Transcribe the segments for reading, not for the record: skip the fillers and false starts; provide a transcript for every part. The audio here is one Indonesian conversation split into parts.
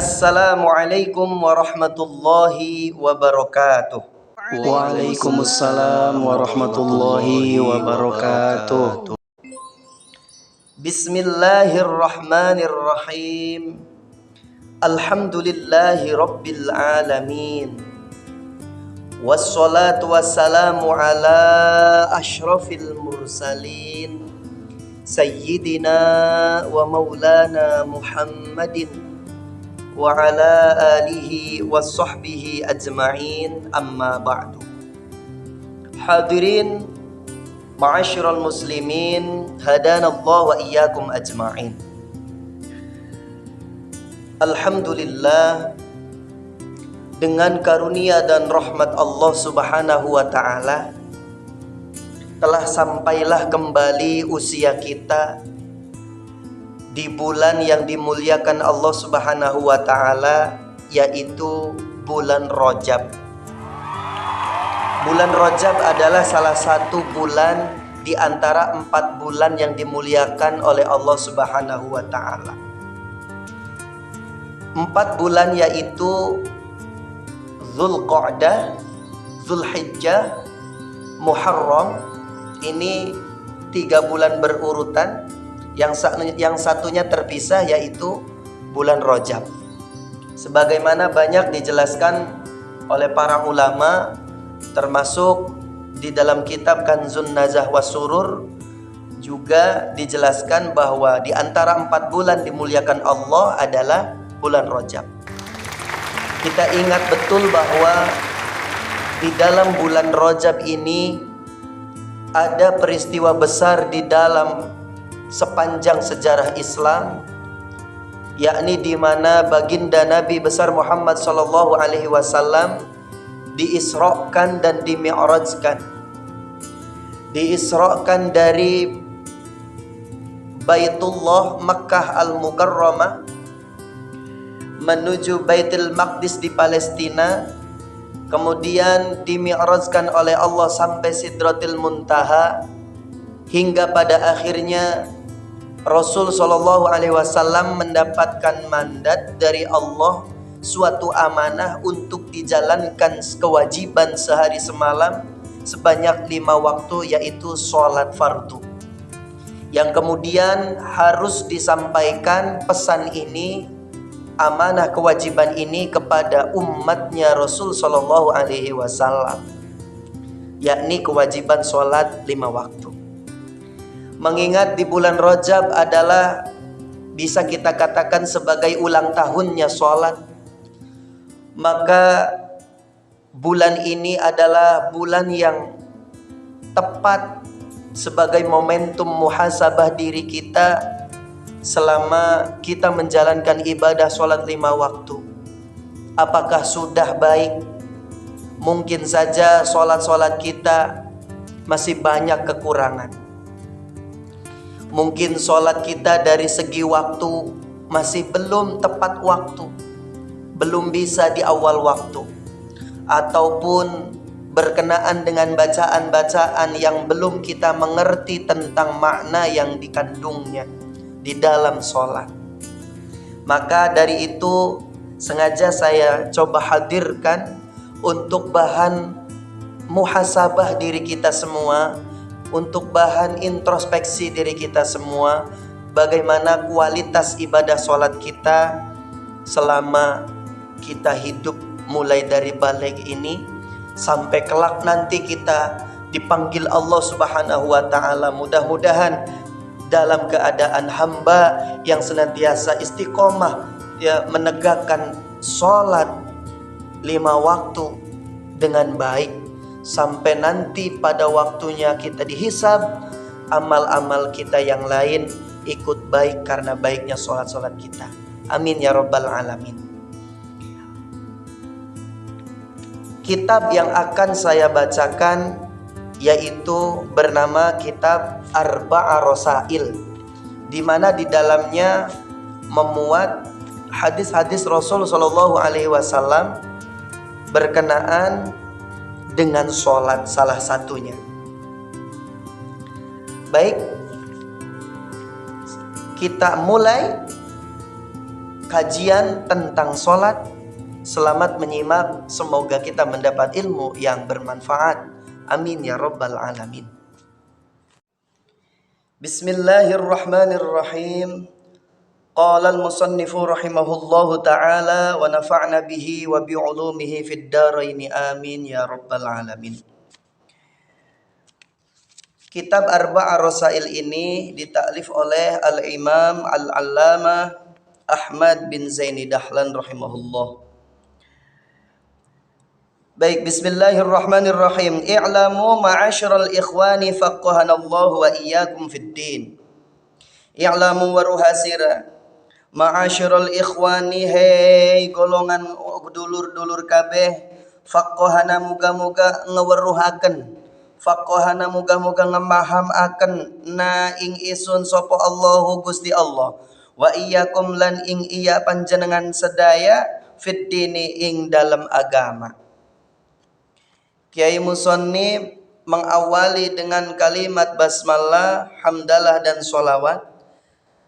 Assalamualaikum warahmatullahi wabarakatuh. Waalaikumsalam warahmatullahi wabarakatuh. Bismillahirrahmanirrahim. Alhamdulillahi rabbil alamin. Wassalatu wassalamu ala ashrafil mursalin Sayyidina wa maulana Muhammadin wa ala alihi wa sahbihi ajma'in, amma ba'du. Hadirin ma'asyiral muslimin, hadanallah wa iyyakum ajma'in. Alhamdulillah, dengan karunia dan rahmat Allah subhanahu wa ta'ala, telah sampailah kembali usia kita di bulan yang dimuliakan Allah subhanahu wa ta'ala, yaitu bulan Rajab. Bulan Rajab adalah salah satu bulan di antara 4 bulan yang dimuliakan oleh Allah subhanahu wa ta'ala. 4 bulan yaitu Dzulqa'dah, Dzulhijjah, Muharram. Ini 3 bulan berurutan. Yang satunya terpisah, yaitu bulan Rajab. Sebagaimana banyak dijelaskan oleh para ulama, termasuk di dalam kitab Kanzun Nazah Wasurur, juga dijelaskan bahwa di antara 4 bulan dimuliakan Allah adalah bulan Rajab. Kita ingat betul bahwa di dalam bulan Rajab ini ada peristiwa besar di dalam sepanjang sejarah Islam, yakni di mana baginda Nabi besar Muhammad sallallahu alaihi wasallam diisrakan dan dimi'rajkan. Diisrakan dari Baitullah Makkah Al-Mukarramah menuju Baitul Maqdis di Palestina, kemudian dimi'rajkan oleh Allah sampai Sidratil Muntaha, hingga pada akhirnya Rasul Shallallahu Alaihi Wasallam mendapatkan mandat dari Allah, suatu amanah untuk dijalankan kewajiban sehari semalam sebanyak 5 waktu, yaitu sholat fardu. Yang kemudian harus disampaikan pesan ini, amanah kewajiban ini, kepada umatnya Rasul Shallallahu Alaihi Wasallam, yakni kewajiban sholat 5 waktu. Mengingat di bulan Rajab adalah bisa kita katakan sebagai ulang tahunnya sholat, maka bulan ini adalah bulan yang tepat sebagai momentum muhasabah diri kita selama kita menjalankan ibadah sholat 5 waktu. Apakah sudah baik? Mungkin saja sholat-sholat kita masih banyak kekurangan. Mungkin sholat kita dari segi waktu masih belum tepat waktu, belum bisa di awal waktu, ataupun berkenaan dengan bacaan-bacaan yang belum kita mengerti tentang makna yang dikandungnya di dalam sholat. Maka dari itu sengaja saya coba hadirkan untuk bahan muhasabah diri kita semua, untuk bahan introspeksi diri kita semua, bagaimana kualitas ibadah sholat kita selama kita hidup mulai dari balik ini sampai kelak nanti kita dipanggil Allah subhanahu wa ta'ala. Mudah-mudahan dalam keadaan hamba yang senantiasa istiqomah, ya, menegakkan sholat 5 waktu dengan baik, sampai nanti pada waktunya kita dihisab, amal-amal kita yang lain ikut baik karena baiknya sholat-sholat kita. Amin ya rabbal alamin. Kitab yang akan saya bacakan yaitu bernama kitab Arba'a Rosail, di mana di dalamnya memuat hadis-hadis Rasul Shallallahu Alaihi Wasallam berkenaan dengan sholat salah satunya. Baik, kita mulai. kajian tentang sholat. Selamat menyimak, semoga kita mendapat ilmu yang bermanfaat. Amin ya rabbal alamin. Bismillahirrahmanirrahim. Qala al-musannifu rahimahullahu ta'ala wa nafa'na bihi wa bi'ulumihi fid dharaini amin ya rabbal alamin. Kitab Arba'a Rasail ini ditaklif oleh Al-Imam Al-Allamah Ahmad bin Zaini Dahlan rahimahullah. Baik, bismillahirrahmanirrahim. I'lamu ma'asyiral ikhwani faqahanallahu wa iyyakum fid din. I'lamu waruhasira ma'asyiral ikhwani, hei golongan dulur-dulur kabeh, faqahana muga-muga ngeweruhaken, faqahana muga-muga ngemahamaken na ing isun sapa Allahu Gusti Allah, wa iyyakum lan ing iya panjenengan sedaya fid dini ing dalam agama. Kiai Musannif mengawali dengan kalimat basmalah, hamdalah dan sholawat.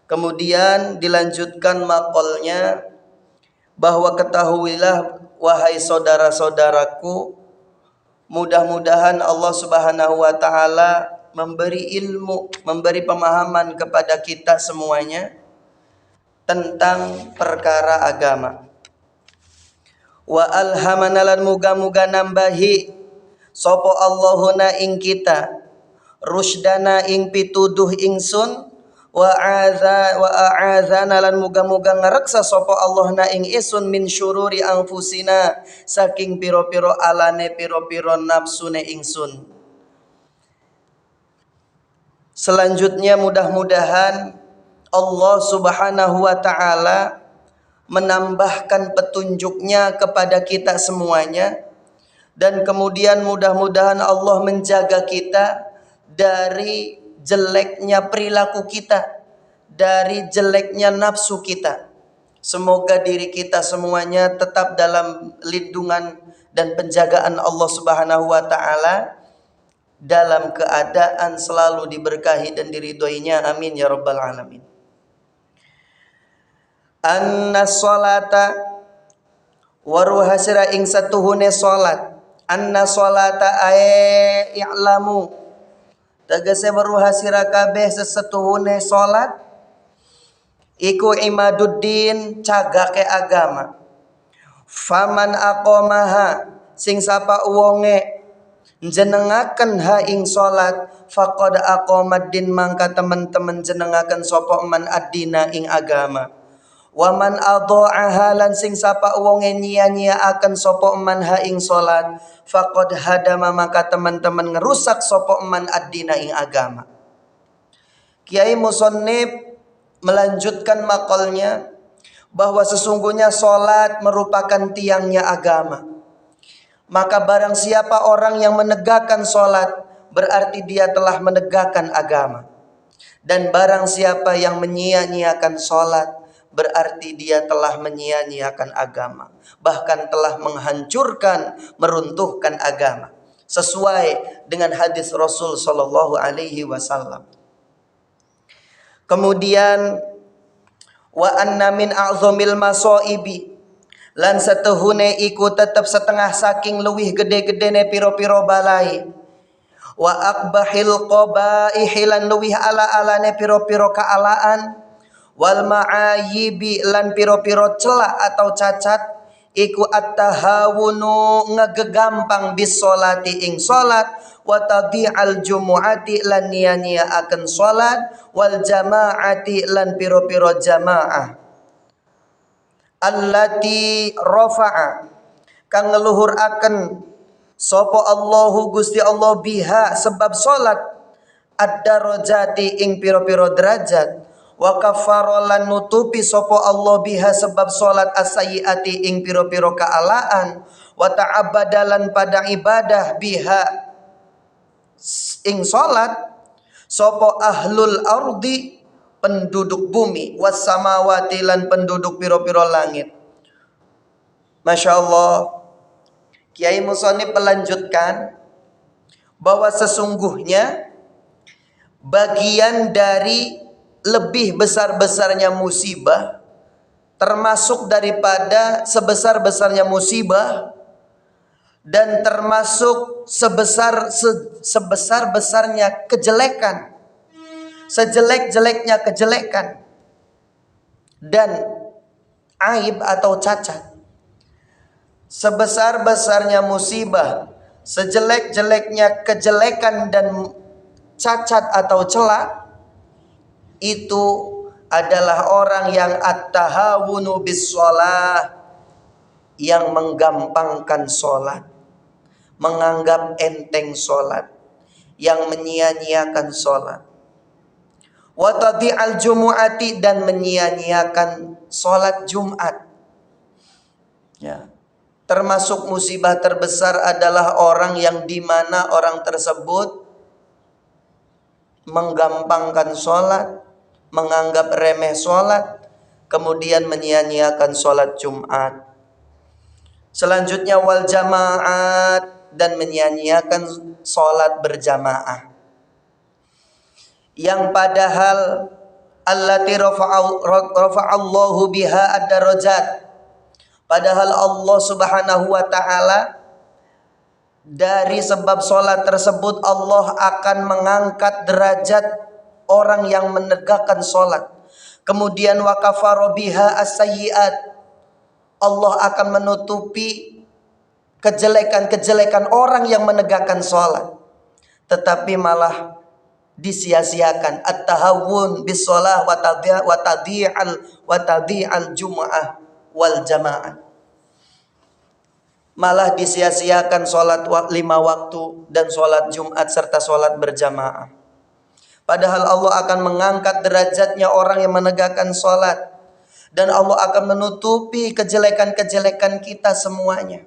Kemudian dilanjutkan maqalnya bahwa ketahuilah wahai saudara-saudaraku, mudah-mudahan Allah Subhanahu wa taala memberi ilmu, memberi pemahaman kepada kita semuanya tentang perkara agama. Wa alhamana lan muga-muga nambahi sapa Allahuna ing kita rusdana ing pituduh ingsun, wa a'adzana lan muga-muga ngareksa sapa Allah na ing isun min syururi anfusina, saking piro-piro alane piro-piro nafsune ingsun. Selanjutnya mudah-mudahan Allah Subhanahu wa taala menambahkan petunjuknya kepada kita semuanya, dan kemudian mudah-mudahan Allah menjaga kita dari jeleknya perilaku kita, dari jeleknya nafsu kita. Semoga diri kita semuanya tetap dalam lindungan dan penjagaan Allah Subhanahu wa taala, dalam keadaan selalu diberkahi dan diridhoinya. Amin ya rabbal alamin. Anna sholata waruhasira ing satuhune salat, anna sholata ae i'lamu tegese weruhasira kabeh sesetuhune salat iku imaduddin, cagake agama. Faman aqamaha, sing sapa wonge jenengaken ha ing salat, faqad aqamaddin, mangka temen-temen jenengaken sapa man addina ing agama. Waman adha'aha, lan sing sapa wonge nyia-nyiaaken sapa man ha ing salat, faqad hadama, maka teman-teman ngerusak sapa man addina ing agama. Kiai Musannif melanjutkan maqalnya bahwa sesungguhnya salat merupakan tiangnya agama. Maka barang siapa orang yang menegakkan salat, berarti dia telah menegakkan agama. Dan barang siapa yang menyia-nyiakan salat, berarti dia telah menyia-nyiakan agama, bahkan telah menghancurkan, meruntuhkan agama, sesuai dengan hadis Rasul sallallahu alaihi wasallam. Kemudian wa anna min a'zamil masaibi, lan setuhune iku tetep setengah saking luwih gede-gedene piro-piro balai. Wa aqbahil qabaihi, lan luwih ala-alane piro-piro kaalaan. Wal ma'ayibi, lan piro-piro celah atau cacat, iku at-tahawunu, ngegegampang bis sholati ing sholat, wa tadhi'al jumu'ati, lan nia-nia akan sholat, wal jama'ati, lan piro-piro jama'ah. Allati rafa'a, kang ngeluhur akan sopo Allahu Gusti Allah biha sebab sholat, ad-darajati ing piro-piro derajat, wa kaffara lan nutupi sapa Allah biha sebab salat as-sayyiati ing piro-piro kaalaan, wa ta'abbadalan pada ibadah biha ing salat sapa ahlul ardi penduduk bumi, was samawati lan penduduk piro-piro langit. Masya Allah. Kiai Musannif melanjutkan bahwa sesungguhnya bagian dari lebih besar-besarnya musibah termasuk daripada sebesar-besarnya musibah dan termasuk sebesar-besarnya kejelekan, sejelek-jeleknya kejelekan dan aib atau cacat. Sebesar-besarnya musibah, sejelek-jeleknya kejelekan dan cacat atau celah, itu adalah orang yang at-tahawunu bis shalah, yang menggampangkan sholat, menganggap enteng sholat, yang menyia-nyiakan sholat. Wa tadhi'al jumu'ati, dan menyia-nyiakan sholat Jumat. Ya. Termasuk musibah terbesar adalah orang yang dimana orang tersebut menggampangkan sholat, menganggap remeh sholat, kemudian menyia-nyiakan sholat Jumat. Selanjutnya wal jamaat, dan menyia-nyiakan sholat berjamaah. Yang padahal allati rafa'allahu biha ad-darajat, padahal Allah Subhanahu wa ta'ala dari sebab sholat tersebut Allah akan mengangkat derajat orang yang menegakkan sholat. Kemudian wa kafara biha as-sayyi'at, Allah akan menutupi kejelekan-kejelekan orang yang menegakkan sholat, tetapi malah disia-siakan. At-tahawun bis shalah wa tadhi'al jumu'ah wal jamaah, malah disia-siakan sholat 5 waktu dan sholat Jumat serta sholat berjamaah. Padahal Allah akan mengangkat derajatnya orang yang menegakkan sholat, dan Allah akan menutupi kejelekan-kejelekan kita semuanya.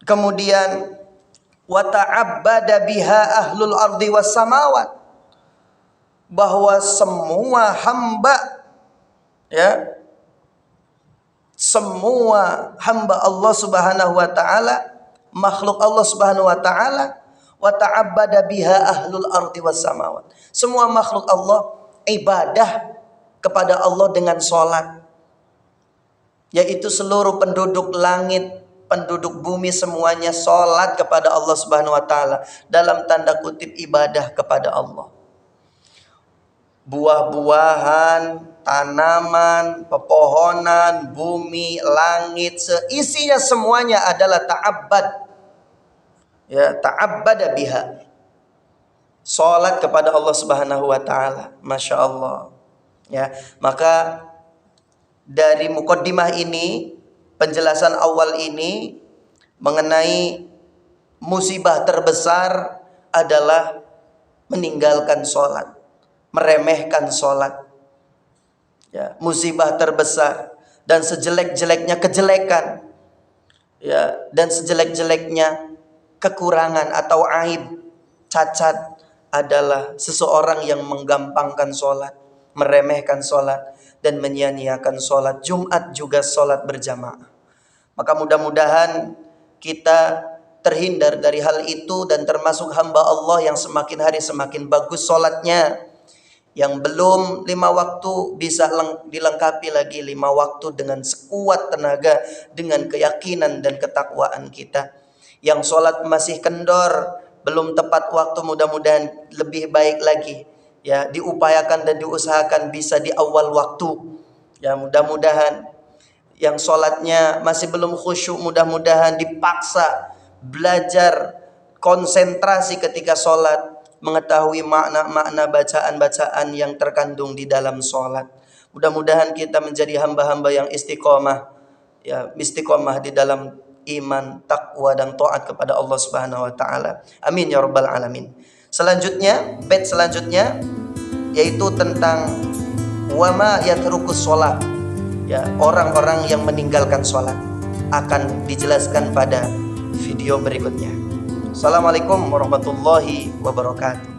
Kemudian wa ta'abbada biha ahlul ardi was samawat, bahwa semua hamba, ya, semua hamba Allah Subhanahu wa ta'ala, makhluk Allah Subhanahu wa ta'ala, wa ta'abbada biha ahlul ardi was samawat, semua makhluk Allah ibadah kepada Allah dengan sholat, yaitu seluruh penduduk langit, penduduk bumi, semuanya sholat kepada Allah Subhanahu wa ta'ala, dalam tanda kutip ibadah kepada Allah. Buah-buahan, tanaman, pepohonan, bumi, langit, seisinya semuanya adalah ta'abbad. Ya, ta'abbada biha. Salat kepada Allah Subhanahu wa taala. Masya Allah. Ya, maka dari mukaddimah ini, penjelasan awal ini mengenai musibah terbesar adalah meninggalkan salat, meremehkan salat. Ya, musibah terbesar dan sejelek-jeleknya kejelekan, ya, dan sejelek-jeleknya kekurangan atau aib, cacat, adalah seseorang yang menggampangkan sholat, meremehkan sholat, dan menyia-nyiakan sholat Jumat, juga sholat berjamaah. Maka mudah-mudahan kita terhindar dari hal itu dan termasuk hamba Allah yang semakin hari semakin bagus sholatnya. Yang belum 5 waktu bisa dilengkapi lagi 5 waktu dengan sekuat tenaga, dengan keyakinan dan ketakwaan kita. Yang sholat masih kendor, belum tepat waktu, mudah-mudahan lebih baik lagi, ya, diupayakan dan diusahakan bisa di awal waktu. Ya, mudah-mudahan yang sholatnya masih belum khusyuk, mudah-mudahan dipaksa belajar konsentrasi ketika sholat, mengetahui makna-makna bacaan-bacaan yang terkandung di dalam sholat. Mudah-mudahan kita menjadi hamba-hamba yang istiqomah, ya, istiqomah di dalam iman, takwa, dan taat kepada Allah Subhanahu wa taala. Amin ya rabbal alamin. Selanjutnya, bait selanjutnya yaitu tentang wama yatrukus shalah. Ya, orang-orang yang meninggalkan sholat akan dijelaskan pada video berikutnya. Assalamualaikum warahmatullahi wabarakatuh.